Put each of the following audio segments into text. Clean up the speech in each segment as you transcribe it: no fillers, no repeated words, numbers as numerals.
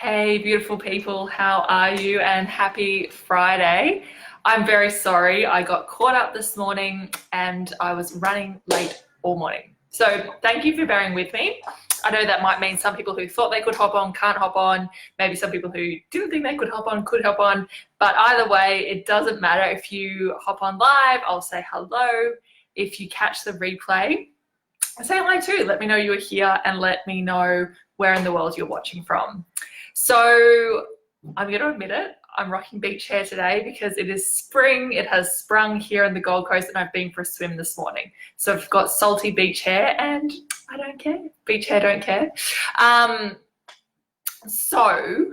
Hey, beautiful people, how are you? And happy Friday. I'm very sorry. I got caught up this morning and I was running late all morning. So thank you for bearing with me. I know that might mean some people who thought they could hop on can't hop on. Maybe some people who didn't think they could hop on could hop on. But either way, it doesn't matter. If you hop on live, I'll say hello. If you catch the replay, say hi too. Let me know you are here and let me know where in the world you're watching from. So I'm going to admit it, I'm rocking beach hair today because it is spring. It has sprung here in the Gold Coast and I've been for a swim this morning. So I've got salty beach hair and I don't care. Beach hair don't care. So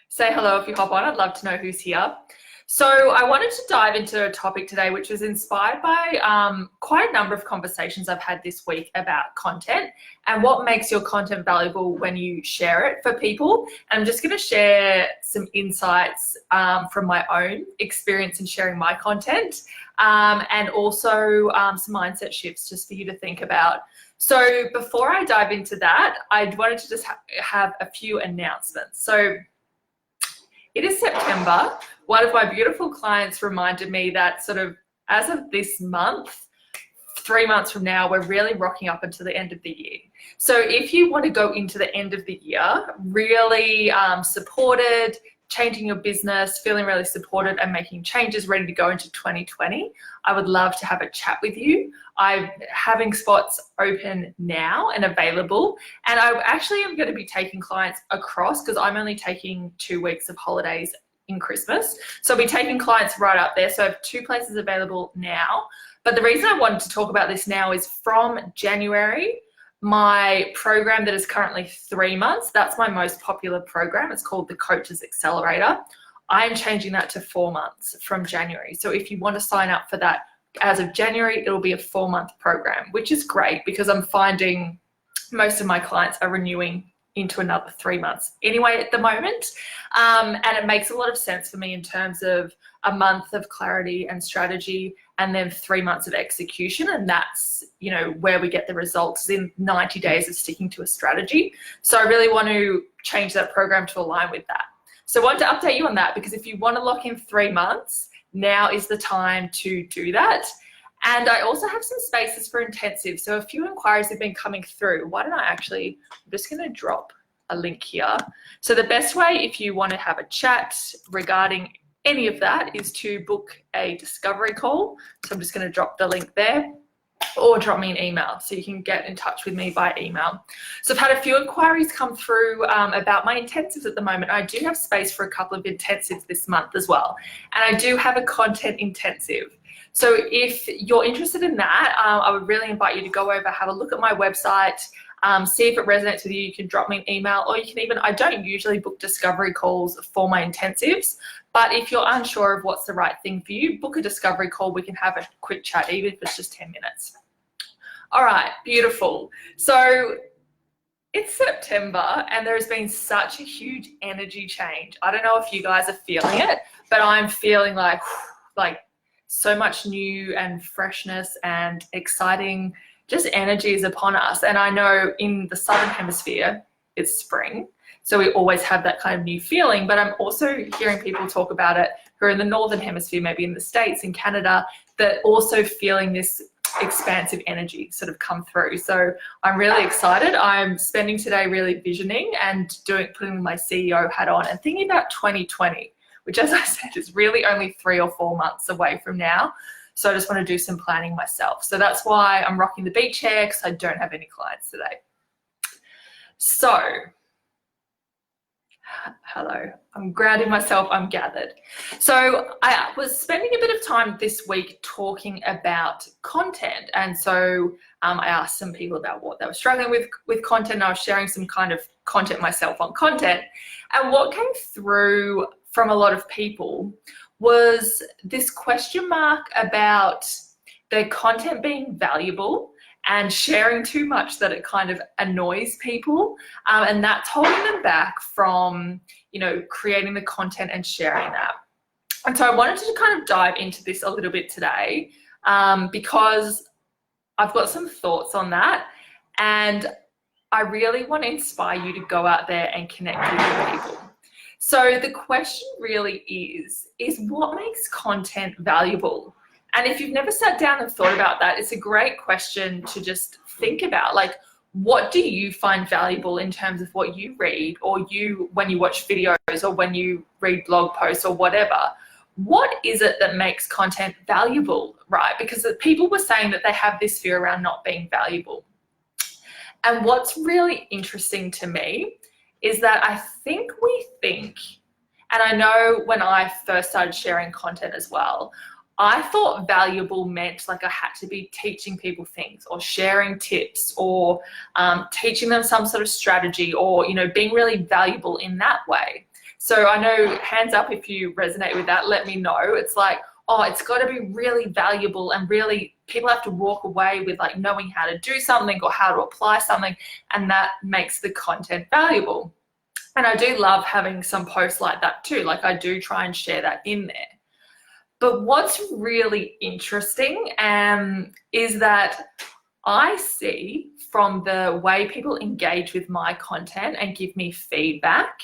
say hello if you hop on. I'd love to know who's here. So I wanted to dive into a topic today which was inspired by quite a number of conversations I've had this week about content and what makes your content valuable when you share it for people. And I'm just going to share some insights from my own experience in sharing my content and also some mindset shifts just for you to think about. So before I dive into that, I wanted to just have a few announcements. So it is September. One of my beautiful clients reminded me that sort of as of this month, 3 months from now, we're really rocking up until the end of the year. So if you want to go into the end of the year, really supported, changing your business, feeling really supported and making changes, ready to go into 2020, I would love to have a chat with you. I'm having spots open now and available. And I actually am going to be taking clients across because I'm only taking 2 weeks of holidays in Christmas. So I'll be taking clients right up there. So I have 2 places available now. But the reason I wanted to talk about this now is from January, my program that is currently 3 months, that's my most popular program. It's called the Coaches Accelerator. I'm changing that to 4 months from January. So if you want to sign up for that as of January, it'll be a 4-month program, which is great because I'm finding most of my clients are renewing into another 3 months anyway at the moment. And it makes a lot of sense for me in terms of a month of clarity and strategy and then 3 months of execution. And that's, you know, where we get the results in 90 days of sticking to a strategy. So I really want to change that program to align with that. So I wanted to update you on that because if you want to lock in 3 months, now is the time to do that. And I also have some spaces for intensive. So a few inquiries have been coming through. Why don't I'm just going to drop a link here. So the best way if you want to have a chat regarding any of that is to book a discovery call. So I'm just going to drop the link there or drop me an email so you can get in touch with me by email. So I've had a few inquiries come through about my intensives at the moment. I do have space for a couple of intensives this month as well. And I do have a content intensive. So if you're interested in that, I would really invite you to go over, have a look at my website, see if it resonates with you. You can drop me an email or you can even, I don't usually book discovery calls for my intensives, but if you're unsure of what's the right thing for you, book a discovery call. We can have a quick chat, even if it's just 10 minutes. All right, beautiful. So it's September and there's been such a huge energy change. I don't know if you guys are feeling it, but I'm feeling like so much new and freshness and exciting just energy is upon us. And I know in the Southern Hemisphere, it's spring. So we always have that kind of new feeling, but I'm also hearing people talk about it who are in the Northern Hemisphere, maybe in the States, in Canada, that also feeling this expansive energy sort of come through. So I'm really excited. I'm spending today really visioning and putting my CEO hat on and thinking about 2020, which as I said is really only 3 or 4 months away from now. So I just want to do some planning myself. So that's why I'm rocking the beach hair because I don't have any clients today. So, hello, I'm grounding myself, I'm gathered. So I was spending a bit of time this week talking about content. And so I asked some people about what they were struggling with content. And I was sharing some kind of content myself on content. And what came through from a lot of people was this question mark about their content being valuable and sharing too much that it kind of annoys people. And that's holding them back from, you know, creating the content and sharing that. And so I wanted to kind of dive into this a little bit today because I've got some thoughts on that. And I really want to inspire you to go out there and connect with your people. So the question really is what makes content valuable? And if you've never sat down and thought about that, it's a great question to just think about. Like, what do you find valuable in terms of what you read, or when you watch videos, or when you read blog posts or whatever? What is it that makes content valuable, right? Because people were saying that they have this fear around not being valuable. And what's really interesting to me is that I think we think, and I know when I first started sharing content as well, I thought valuable meant like I had to be teaching people things, or sharing tips, or teaching them some sort of strategy, or, you know, being really valuable in that way. So I know, hands up if you resonate with that, let me know. It's like, oh, it's got to be really valuable, and really people have to walk away with like knowing how to do something or how to apply something, and that makes the content valuable. And I do love having some posts like that too. Like, I do try and share that in there. But what's really interesting is that I see from the way people engage with my content and give me feedback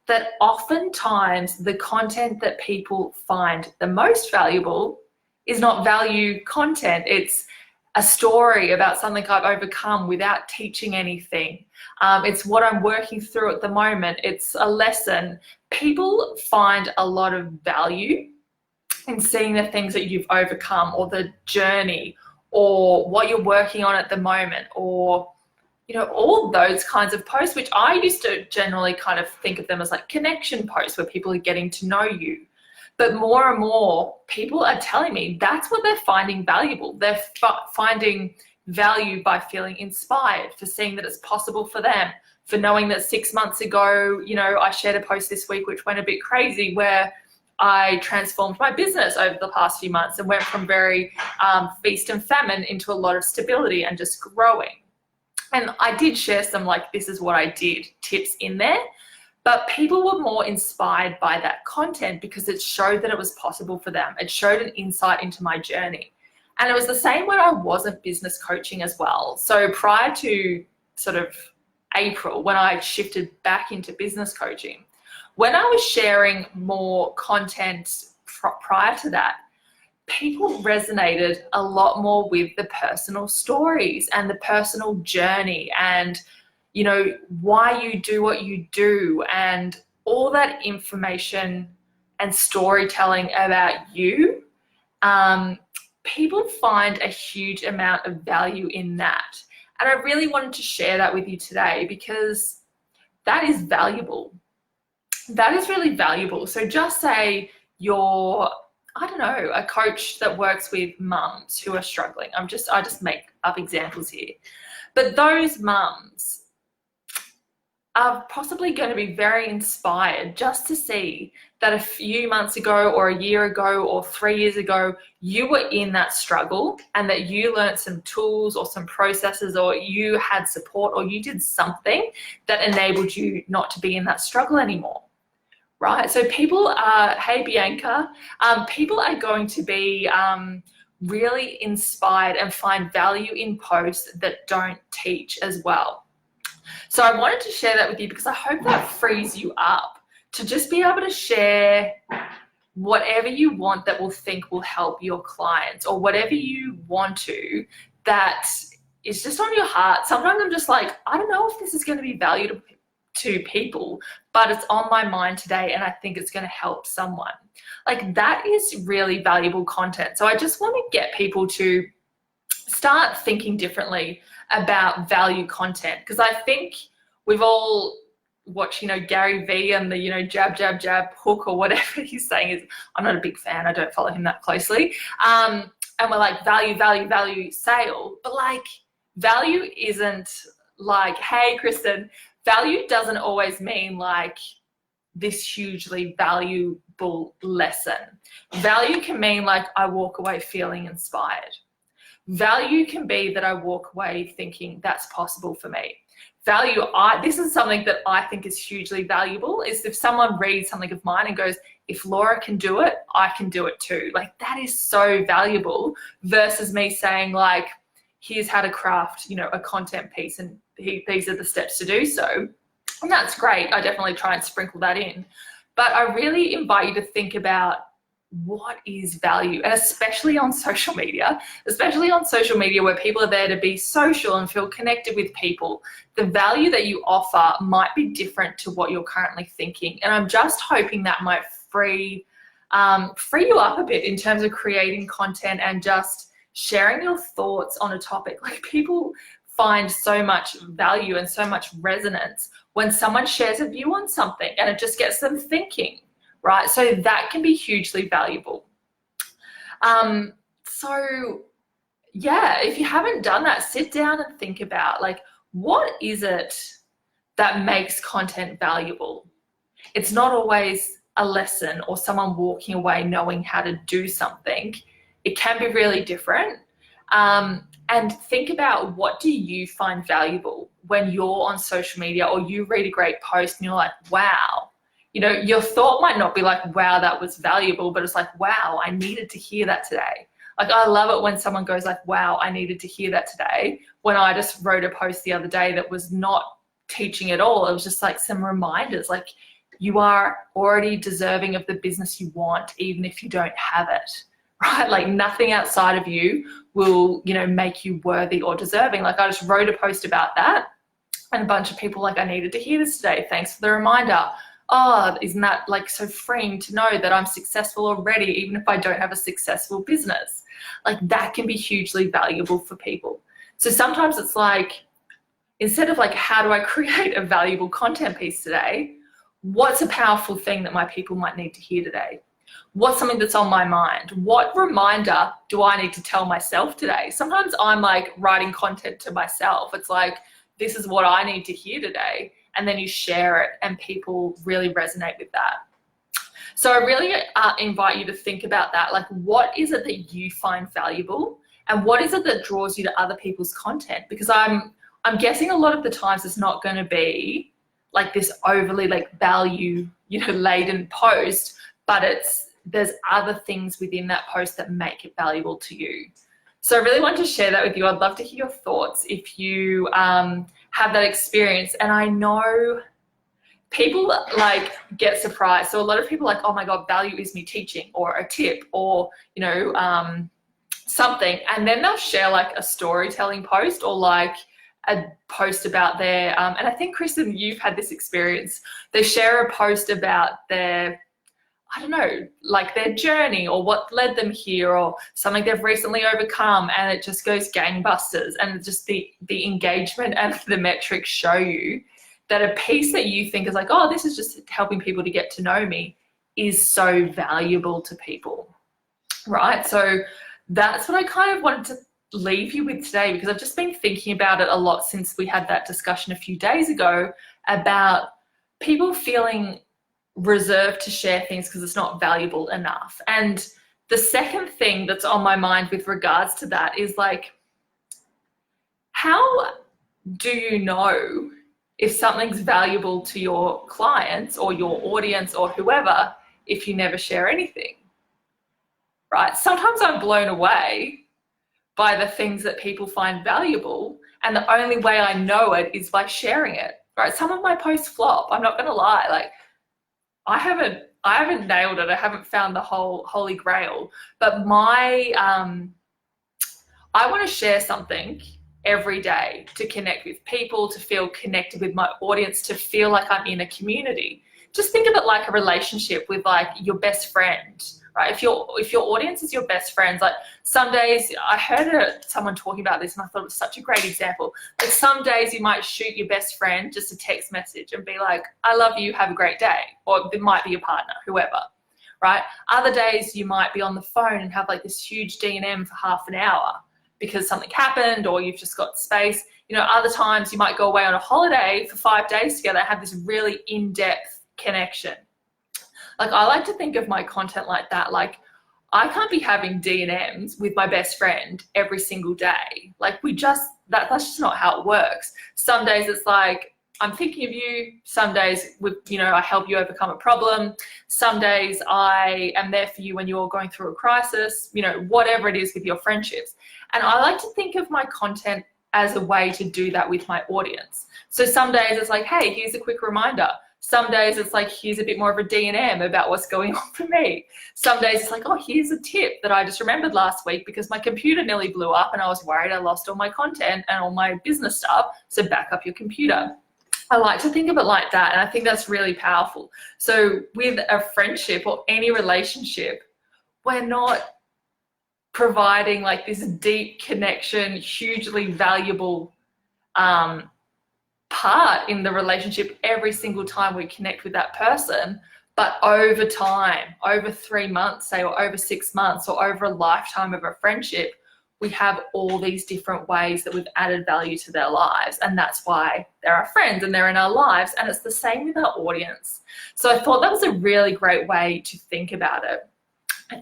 that oftentimes the content that people find the most valuable is not value content. It's a story about something I've overcome without teaching anything. It's what I'm working through at the moment. It's a lesson. People find a lot of value in seeing the things that you've overcome, or the journey, or what you're working on at the moment, or, you know, all those kinds of posts, which I used to generally kind of think of them as like connection posts where people are getting to know you. But more and more people are telling me that's what they're finding valuable. They're finding value by feeling inspired, for seeing that it's possible for them, for knowing that 6 months ago, you know, I shared a post this week which went a bit crazy, where I transformed my business over the past few months and went from very feast and famine into a lot of stability and just growing. And I did share some like, this is what I did tips in there, but people were more inspired by that content because it showed that it was possible for them. It showed an insight into my journey. And it was the same when I wasn't business coaching as well. So prior to sort of April, when I shifted back into business coaching, when I was sharing more content prior to that, people resonated a lot more with the personal stories and the personal journey, and, you know, why you do what you do, and all that information and storytelling about you. People find a huge amount of value in that. And I really wanted to share that with you today, because that is valuable. That is really valuable. So just say you're, I don't know, a coach that works with mums who are struggling. I just make up examples here. But those mums are possibly going to be very inspired just to see that a few months ago, or a year ago, or 3 years ago, you were in that struggle, and that you learned some tools or some processes, or you had support, or you did something that enabled you not to be in that struggle anymore. Right? So people are, hey Bianca, people are going to be really inspired and find value in posts that don't teach as well. So I wanted to share that with you because I hope that frees you up to just be able to share whatever you want that will help your clients, or whatever you want to that is just on your heart. Sometimes I'm just like, I don't know if this is going to be valuable to people, but it's on my mind today and I think it's going to help someone. Like, that is really valuable content. So I just want to get people to start thinking differently about value content, because I think we've all watched, you know, Gary Vee and the, you know, jab, jab, jab hook, or whatever he's saying is, I'm not a big fan. I don't follow him that closely. And we're like, value, value, value, sale. But like, value isn't like, hey, Kristen, value doesn't always mean like this hugely valuable lesson. Value can mean like I walk away feeling inspired. Value can be that I walk away thinking that's possible for me. Value, this is something that I think is hugely valuable, is if someone reads something of mine and goes, if Laura can do it, I can do it too. Like, that is so valuable, versus me saying like, here's how to craft, you know, a content piece, and these are the steps to do so. And that's great. I definitely try and sprinkle that in. But I really invite you to think about what is value, and especially on social media, where people are there to be social and feel connected with people. The value that you offer might be different to what you're currently thinking. And I'm just hoping that might free you up a bit in terms of creating content and just sharing your thoughts on a topic. Like, people find so much value and so much resonance when someone shares a view on something and it just gets them thinking, right? So that can be hugely valuable. So yeah, if you haven't done that, sit down and think about, like, what is it that makes content valuable? It's not always a lesson or someone walking away knowing how to do something. It can be really different. And think about, what do you find valuable when you're on social media or you read a great post and you're like, wow. You know, your thought might not be like, wow, that was valuable, but it's like, wow, I needed to hear that today. Like, I love it when someone goes like, wow, I needed to hear that today. When I just wrote a post the other day that was not teaching at all, it was just like some reminders, like, you are already deserving of the business you want, even if you don't have it, right? Like, nothing outside of you will, you know, make you worthy or deserving. Like, I just wrote a post about that and a bunch of people like, I needed to hear this today. Thanks for the reminder. Oh, isn't that like so freeing to know that I'm successful already, even if I don't have a successful business? Like, that can be hugely valuable for people. So sometimes it's like, instead of like, how do I create a valuable content piece today? What's a powerful thing that my people might need to hear today? What's something that's on my mind? What reminder do I need to tell myself today? Sometimes I'm like writing content to myself. It's like, this is what I need to hear today. And then you share it and people really resonate with that. So I really invite you to think about that. Like, what is it that you find valuable, and what is it that draws you to other people's content? Because I'm guessing a lot of the times it's not going to be like this overly like value, you know, laden post, but there's other things within that post that make it valuable to you. So I really want to share that with you. I'd love to hear your thoughts if you have that experience. And I know people like get surprised. So a lot of people are like, oh my God, value is me teaching, or a tip, or, you know, something. And then they'll share like a storytelling post, or like a post about their, and I think, Kristen, you've had this experience. They share a post about their, I don't know, like their journey or what led them here, or something they've recently overcome, and it just goes gangbusters. And just the engagement and the metrics show you that a piece that you think is like, oh, this is just helping people to get to know me, is so valuable to people, right? So that's what I kind of wanted to leave you with today, because I've just been thinking about it a lot since we had that discussion a few days ago about people feeling reserved to share things because it's not valuable enough. And the second thing that's on my mind with regards to that is like, how do you know if something's valuable to your clients or your audience or whoever if you never share anything, right? Sometimes I'm blown away by the things that people find valuable, and the only way I know it is by sharing it, right? Some of my posts flop, I'm not gonna lie. Like, I haven't nailed it. I haven't found the whole holy grail, but I want to share something every day to connect with people, to feel connected with my audience, to feel like I'm in a community. Just think of it like a relationship with like your best friend, right? If your audience is your best friends, like some days, I heard someone talking about this and I thought it was such a great example. Like, some days you might shoot your best friend just a text message and be like, I love you, have a great day. Or it might be your partner, whoever, right? Other days you might be on the phone and have like this huge D&M for half an hour because something happened, or you've just got space. You know, other times you might go away on a holiday for 5 days together and have this really in-depth connection. Like, I like to think of my content like that. Like, I can't be having D&Ms with my best friend every single day. Like, that's just not how it works. Some days it's like, I'm thinking of you. Some days, I help you overcome a problem. Some days I am there for you when you're going through a crisis, whatever it is with your friendships. And I like to think of my content as a way to do that with my audience. So some days it's like, hey, here's a quick reminder. Some days it's like, here's a bit more of a D&M about what's going on for me. Some days it's like, oh, here's a tip that I just remembered last week because my computer nearly blew up and I was worried I lost all my content and all my business stuff. So back up your computer. I like to think of it like that, and I think that's really powerful. So with a friendship or any relationship, we're not providing like this deep connection, hugely valuable part in the relationship every single time we connect with that person. But over time, over 3 months, say, or over 6 months, or over a lifetime of a friendship, we have all these different ways that we've added value to their lives. And that's why they're our friends and they're in our lives. And it's the same with our audience. So I thought that was a really great way to think about it,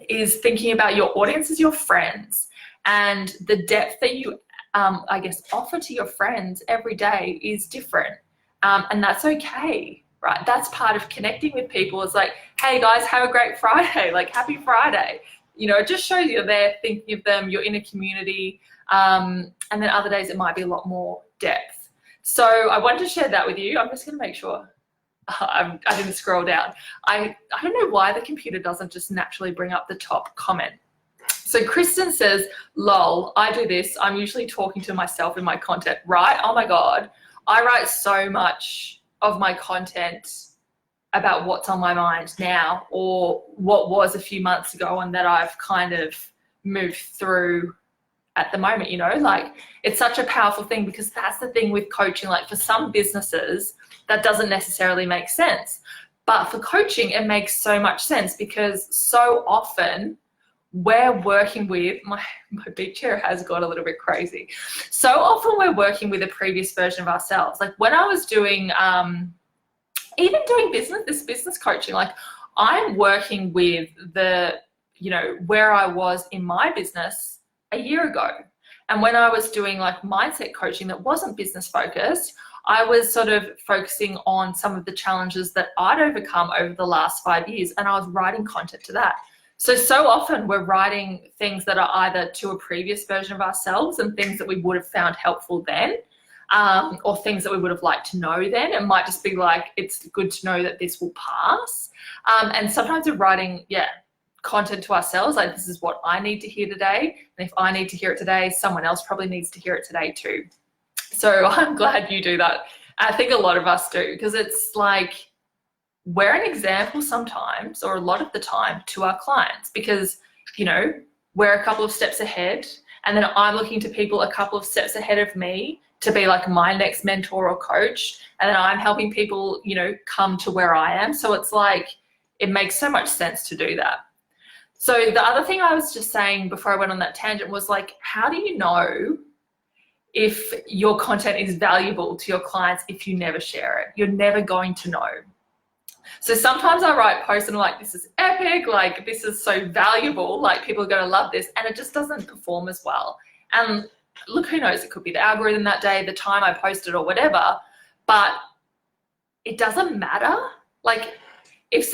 is thinking about your audience as your friends, and the depth that you, I guess, offer to your friends every day is different. And that's okay, right? That's part of connecting with people. It's like, hey guys, have a great Friday, like happy Friday. You know, it just shows you're there thinking of them, you're in a community, and then other days it might be a lot more depth. So I wanted to share that with you. I'm just going to make sure I didn't scroll down. I don't know why the computer doesn't just naturally bring up the top comment. So Kristen says, lol, I do this. I'm usually talking to myself in my content, right? Oh my God. I write so much of my content about what's on my mind now, or what was a few months ago and that I've kind of moved through at the moment, you know, like it's such a powerful thing, because that's the thing with coaching. Like for some businesses, that doesn't necessarily make sense. But for coaching, it makes so much sense, because so often we're working with, my big chair has got a little bit crazy. So often we're working with a previous version of ourselves. Like when I was doing, even doing business coaching, like I'm working with the, you know, where I was in my business a year ago. And when I was doing like mindset coaching that wasn't business focused, I was sort of focusing on some of the challenges that I'd overcome over the last 5 years, and I was writing content to that. So often we're writing things that are either to a previous version of ourselves and things that we would have found helpful then, or things that we would have liked to know then. It might just be like, it's good to know that this will pass. And sometimes we're writing, content to ourselves, like this is what I need to hear today. And if I need to hear it today, someone else probably needs to hear it today too. So I'm glad you do that. I think a lot of us do, because it's like we're an example sometimes, or a lot of the time, to our clients, because, you know, we're a couple of steps ahead, and then I'm looking to people a couple of steps ahead of me to be like my next mentor or coach, and then I'm helping people, you know, come to where I am. So it's like, it makes so much sense to do that. So the other thing I was just saying before I went on that tangent was like, how do you know if your content is valuable to your clients if you never share it? You're never going to know. So sometimes I write posts and I'm like, this is epic, like this is so valuable, like people are going to love this, and it just doesn't perform as well. And look, who knows, it could be the algorithm that day, the time I posted, or whatever, but it doesn't matter. Like if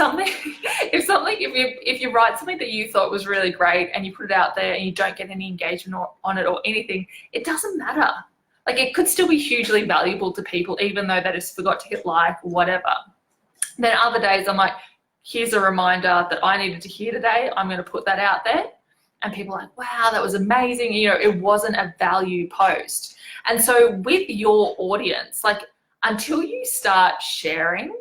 you write something that you thought was really great and you put it out there and you don't get any engagement on it or anything, it doesn't matter. Like it could still be hugely valuable to people, even though they just forgot to hit like or whatever. And then other days I'm like, here's a reminder that I needed to hear today. I'm going to put that out there. And people are like, wow, that was amazing. You know, it wasn't a value post. And so with your audience, like until you start sharing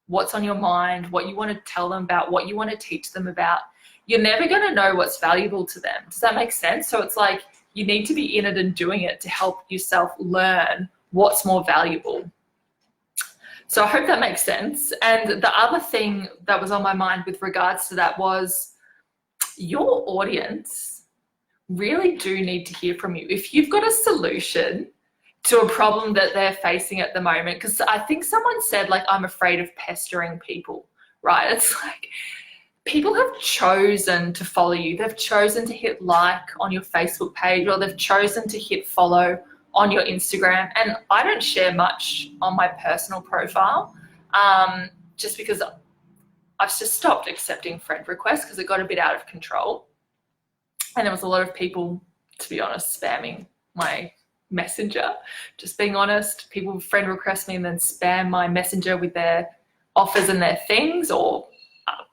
what's on your mind, what you want to tell them about, what you want to teach them about, you're never going to know what's valuable to them. Does that make sense? So it's like you need to be in it and doing it to help yourself learn what's more valuable. So I hope that makes sense. And the other thing that was on my mind with regards to that was your audience really do need to hear from you. If you've got a solution to a problem that they're facing at the moment, because I think someone said, like, I'm afraid of pestering people, right? It's like people have chosen to follow you. They've chosen to hit like on your Facebook page, or they've chosen to hit follow on your Instagram. And I don't share much on my personal profile, just because I've just stopped accepting friend requests because it got a bit out of control. And there was a lot of people, to be honest, spamming my Messenger, just being honest. People friend request me and then spam my Messenger with their offers and their things, or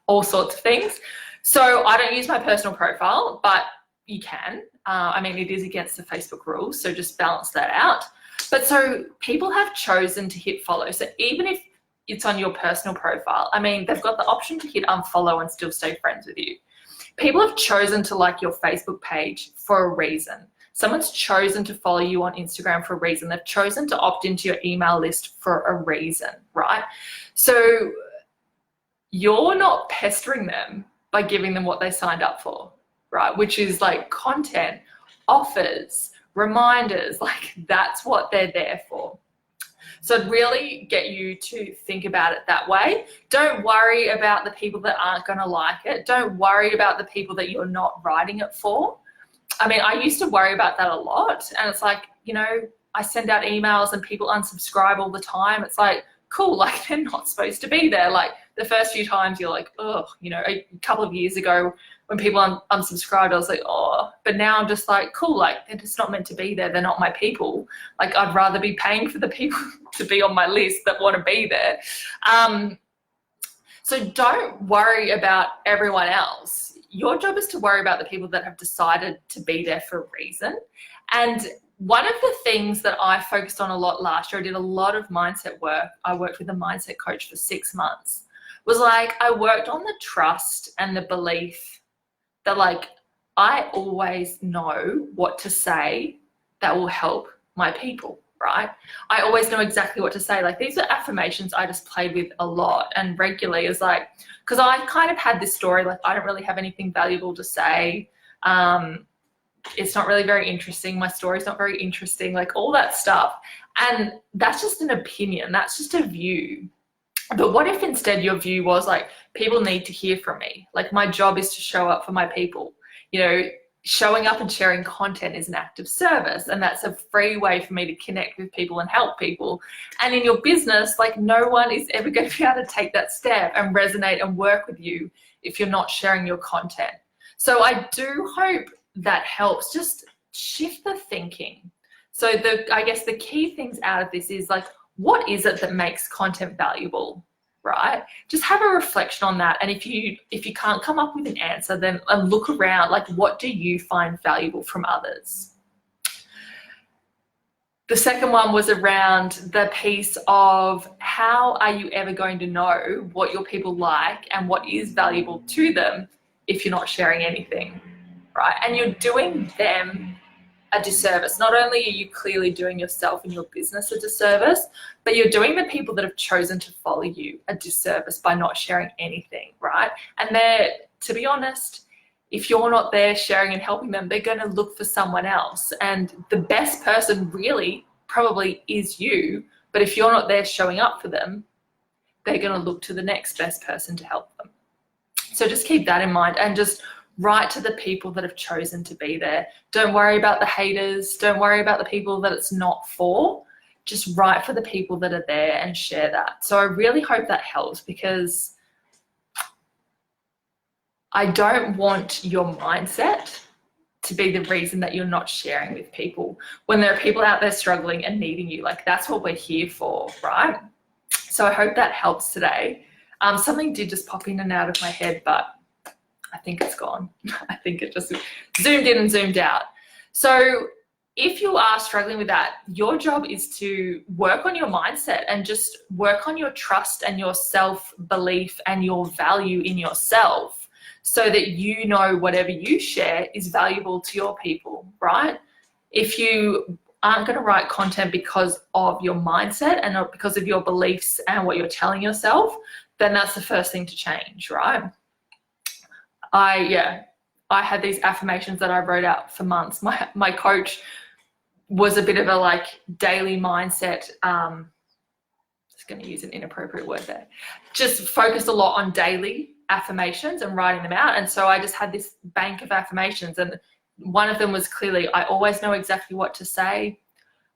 all sorts of things. So I don't use my personal profile, but you can. I mean, it is against the Facebook rules, so just balance that out. But so people have chosen to hit follow. So even if it's on your personal profile, I mean, they've got the option to hit unfollow and still stay friends with you. People have chosen to like your Facebook page for a reason. Someone's chosen to follow you on Instagram for a reason. They've chosen to opt into your email list for a reason, right? So you're not pestering them by giving them what they signed up for, right? Which is like content, offers, reminders, like that's what they're there for. So I'd really get you to think about it that way. Don't worry about the people that aren't going to like it. Don't worry about the people that you're not writing it for. I mean, I used to worry about that a lot. And it's like, you know, I send out emails and people unsubscribe all the time. It's like, cool, like they're not supposed to be there. Like the first few times you're like, oh, you know, a couple of years ago when people unsubscribed, I was like, oh, but now I'm just like, cool, like they're just not meant to be there. They're not my people. Like I'd rather be paying for the people to be on my list that want to be there. So don't worry about everyone else. Your job is to worry about the people that have decided to be there for a reason. And one of the things that I focused on a lot last year, I did a lot of mindset work. I worked with a mindset coach for 6 months. Was like, I worked on the trust and the belief that like, I always know what to say that will help my people, right? I always know exactly what to say. Like these are affirmations I just played with a lot and regularly. Is like, because I kind of had this story, like I don't really have anything valuable to say. It's not really very interesting. My story's not very interesting, like all that stuff. And that's just an opinion. That's just a view. But what if instead your view was like, people need to hear from me. Like my job is to show up for my people. You know, showing up and sharing content is an act of service. And that's a free way for me to connect with people and help people. And in your business, like no one is ever going to be able to take that step and resonate and work with you if you're not sharing your content. So I do hope that helps. Just shift the thinking. So I guess the key things out of this is like, what is it that makes content valuable, right? Just have a reflection on that. And if you can't come up with an answer, then look around, like what do you find valuable from others? The second one was around the piece of how are you ever going to know what your people like and what is valuable to them if you're not sharing anything, right? And you're doing them a disservice. Not only are you clearly doing yourself and your business a disservice, but you're doing the people that have chosen to follow you a disservice by not sharing anything, right? And they're, to be honest, if you're not there sharing and helping them, they're going to look for someone else. And the best person really probably is you. But if you're not there showing up for them, they're going to look to the next best person to help them. So just keep that in mind and just write to the people that have chosen to be there. Don't worry about the haters. Don't worry about the people that it's not for. Just write for the people that are there and share that. So I really hope that helps, because I don't want your mindset to be the reason that you're not sharing with people when there are people out there struggling and needing you. Like that's what we're here for, right? So I hope that helps today. Something did just pop in and out of my head, but I think it's gone. I think it just zoomed in and zoomed out. So if you are struggling with that, your job is to work on your mindset and just work on your trust and your self-belief and your value in yourself, so that you know whatever you share is valuable to your people, right? If you aren't going to write content because of your mindset and not because of your beliefs and what you're telling yourself, then that's the first thing to change, right? I had these affirmations that I wrote out for months. My coach was a bit of a like daily mindset, just going to use an inappropriate word there, just focused a lot on daily affirmations and writing them out. And so I just had this bank of affirmations, and one of them was clearly, I always know exactly what to say.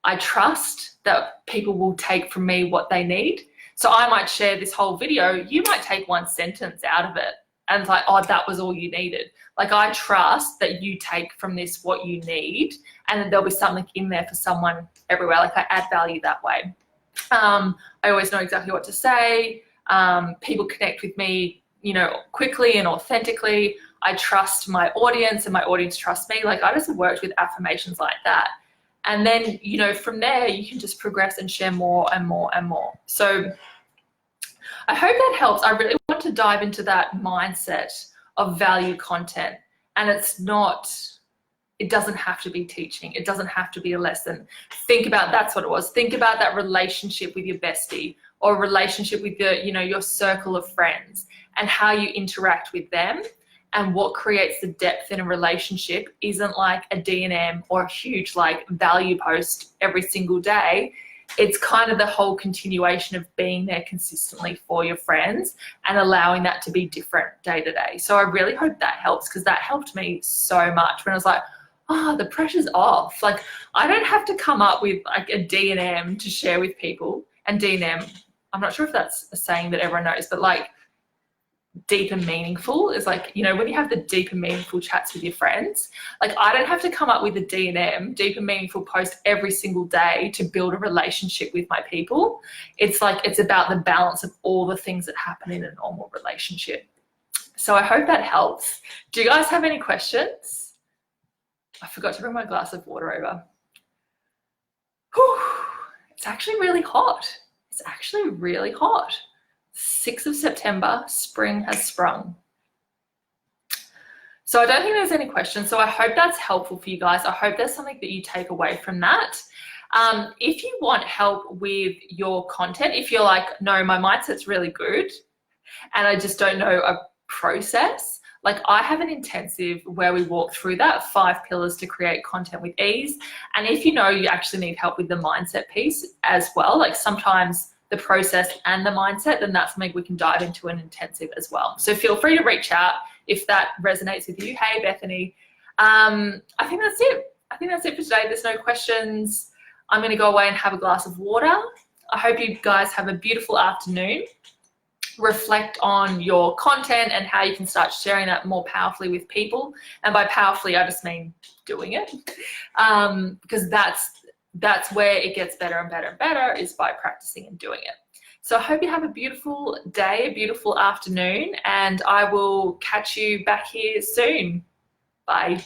I trust that people will take from me what they need. So I might share this whole video. You might take one sentence out of it and it's like, oh, that was all you needed. Like, I trust that you take from this what you need, and then there'll be something in there for someone everywhere. Like, I add value that way. I always know exactly what to say. People connect with me, you know, quickly and authentically. I trust my audience and my audience trusts me. Like, I just worked with affirmations like that. And then, you know, from there, you can just progress and share more and more and more. So I hope that helps. I really want to dive into that mindset of value content. And it doesn't have to be teaching. It doesn't have to be a lesson. Think about, that's what it was. Think about that relationship with your bestie, or a relationship with your circle of friends, and how you interact with them. And what creates the depth in a relationship isn't like a D&M or a huge like value post every single day. It's kind of the whole continuation of being there consistently for your friends and allowing that to be different day to day. So I really hope that helps, because that helped me so much when I was like, oh, the pressure's off. Like, I don't have to come up with like a D&M to share with people. And D&M, I'm not sure if that's a saying that everyone knows, but like, deep and meaningful is like, you know, when you have the deep and meaningful chats with your friends, like, I don't have to come up with a D&M, deep and meaningful post every single day to build a relationship with my people. It's like, it's about the balance of all the things that happen in a normal relationship. So I hope that helps. Do you guys have any questions? I forgot to bring my glass of water over. Whew, it's actually really hot. It's actually really hot. 6th of September, spring has sprung. So I don't think there's any questions. So I hope that's helpful for you guys. I hope there's something that you take away from that. If you want help with your content, if you're like, no, my mindset's really good and I just don't know a process, like, I have an intensive where we walk through that 5 pillars to create content with ease. And if you know you actually need help with the mindset piece as well, like sometimes the process and the mindset, then that's something we can dive into an intensive as well. So feel free to reach out if that resonates with you. Hey, Bethany. I think that's it. I think that's it for today. There's no questions. I'm going to go away and have a glass of water. I hope you guys have a beautiful afternoon. Reflect on your content and how you can start sharing that more powerfully with people. And by powerfully, I just mean doing it, because that's where it gets better and better and better, is by practicing and doing it. So I hope you have a beautiful day, a beautiful afternoon, and I will catch you back here soon. Bye.